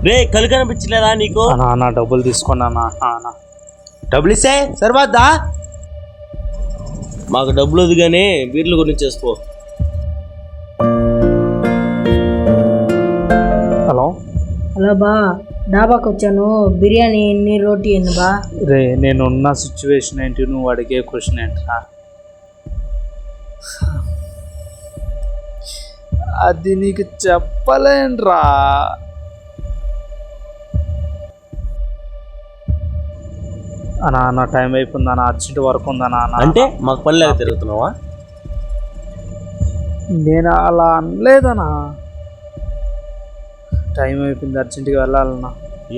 రే కళ్ళు కనిపించలేదా నీకు? అన్న డబ్బులు తీసుకున్నా. డబ్బులు ఇస్తే సరిపోద్దా? మాకు డబ్బులు వద్దు కానీ బీర్లు గురించి చేసుకో. హలో హలో బా, డాబాకి వచ్చాను. బిర్యానీ ఎన్ని, రోటీ ఎన్ని బా? రే నేనున్న సిచ్యువేషన్ ఏంటి, నువ్వు అడిగే క్వశ్చన్ ఏంట్రా? అది నీకు చెప్పలేనురా. అన్న టైం అయిపోయిందన్న, అర్జెంట్ వర్క్ ఉందన్నా. అంటే మాకు పని లేక తిరుగుతున్నావా? నేను అలా అనలేదన్నా. టైం అయిపోయింది, అర్జెంట్గా వెళ్ళాలన్నా.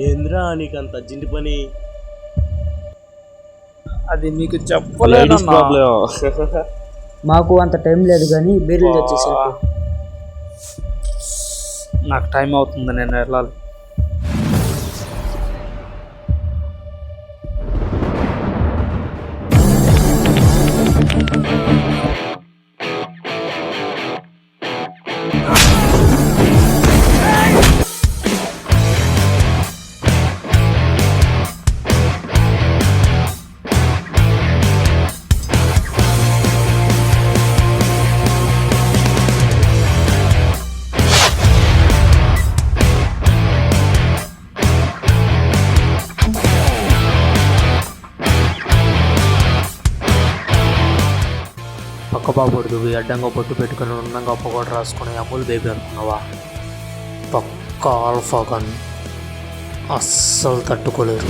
ఏంద్రా నీకు అంత అర్జెంట్ పని? అది మీకు చెప్పలేదు. మాకు అంత టైం లేదు కానీ బీర్లు వచ్చేసి నాకు టైం అవుతుంది, నేను వెళ్ళాలి. పక్కబాబుడు అడ్డంగా పొట్టు పెట్టుకుని ఉన్నంగా పొగడు రాసుకుని అమూల్ బేబీ అనుకున్నావా? పక్క ఆల్ఫా గన్, అస్సలు తట్టుకోలేరు.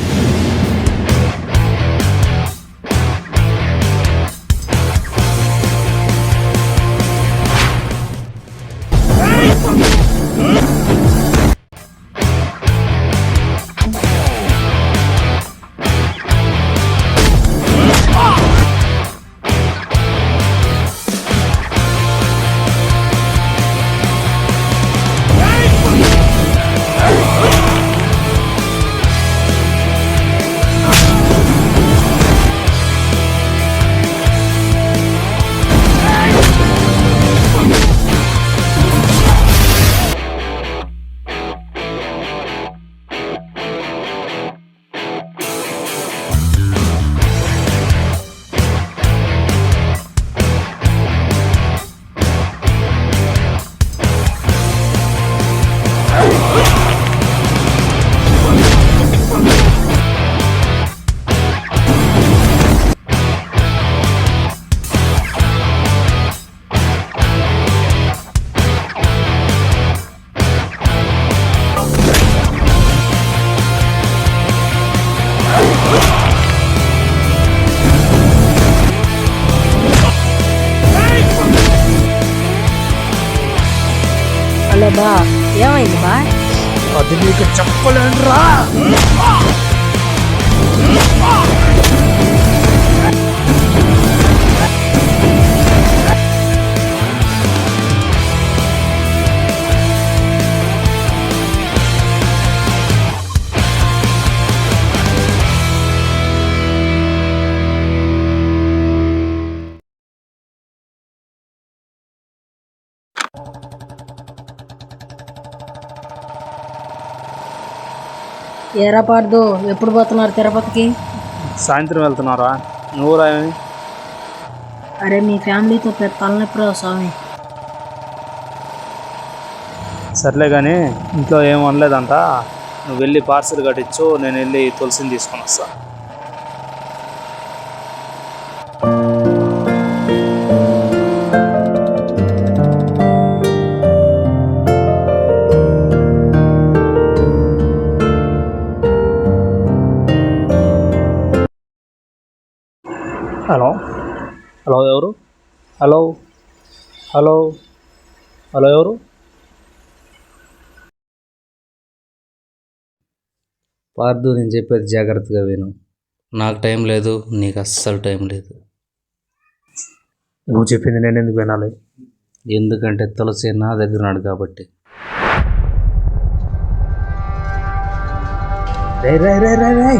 హలో బా, ఏమైంది బా? అది నీకు చెప్పలేనురా. ఏరా పార్దు, ఎప్పుడు పోతున్నారు తిరుపతికి? సాయంత్రం వెళ్తున్నారా? నువ్వు రాయని? అరే మీ ఫ్యామిలీతో పెద్ద తలనొప్పి స్వామి. సర్లే కానీ ఇంట్లో ఏం అనలేదంట. నువ్వు వెళ్ళి పార్సిల్ కట్టించు, నేను వెళ్ళి తులసిని తీసుకొని వస్తా. హలో హలో ఎవరు? హలో హలో హలో ఎవరు? పార్దు, నేను చెప్పేది జాగ్రత్తగా విను. నాకు టైం లేదు, నీకు అస్సలు టైం లేదు. నువ్వు చెప్పింది నేను ఎందుకు వినాలి? ఎందుకంటే తులసి నా దగ్గర ఉన్నాడు కాబట్టి. రే రే రే రే రే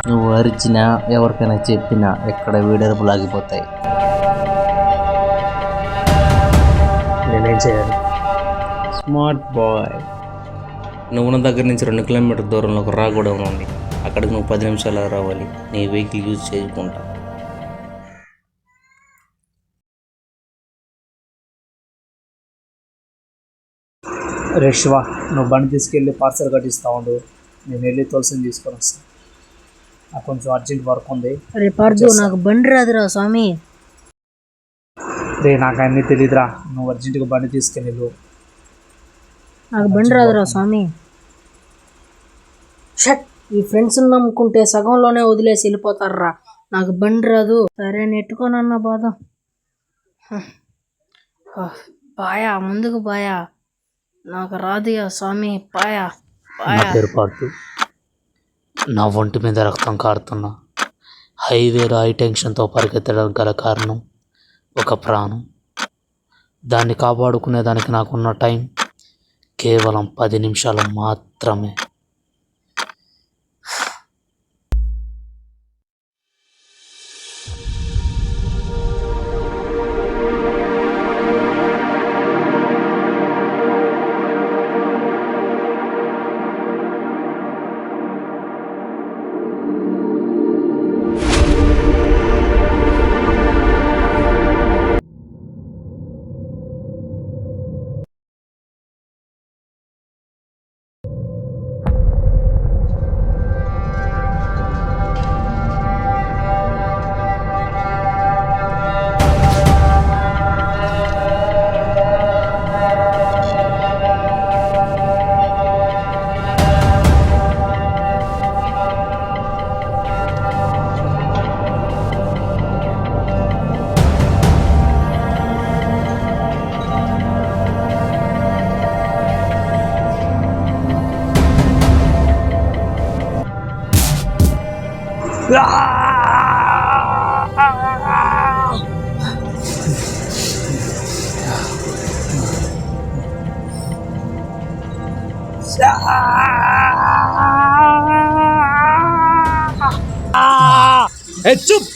నువ్వు అరిచినా ఎవరికైనా చెప్పినా ఎక్కడ వీడరుపులు ఆగిపోతాయి. నేనేం చేయాలి? Smart boy. నువ్వు ఉన్న దగ్గర నుంచి 2 కిలోమీటర్ దూరంలో ఒక రాగూడెం ఉంది. అక్కడికి నువ్వు 10 నిమిషాలు రావాలి. నీ వెహికల్ యూజ్ చేయకుండా. రే శివ, నువ్వు బండి తీసుకెళ్ళి పార్సల్ కట్టిస్తా ఉండు. నేను వెళ్ళి తులసిని తీసుకొని వస్తాను. నాకు కొంచెం అర్జెంట్ వర్క్ ఉంది. అరే పార్దు, నాకు బండి రాదురా స్వామి. రే నాకు అన్నీ తెలియదురా, నువ్వు అర్జెంటుగా బండి తీసుకెళ్ళి వెళ్ళు. నాకు బండి రాదురా స్వామి. షట్, ఈ ఫ్రెండ్స్ నమ్ముకుంటే సగంలోనే వదిలేసి వెళ్ళిపోతారా. నాకు బండి రాదు. సరే నెట్టుకోనన్న బాధ. పాయా, ముందుకు పాయా. నాకు రాదుయా స్వామి, పాయా నా పాయా. పేరు పార్దు. నా ఒంటి మీద రక్తం కారుతున్నా. హైవేలో హై టెన్షన్తో పరిగెత్తడానికి గల కారణం ఒక ప్రాణం. దాన్ని కాపాడుకునేదానికి నాకున్న టైం కేవలం 10 నిమిషాలు మాత్రమే. చూప్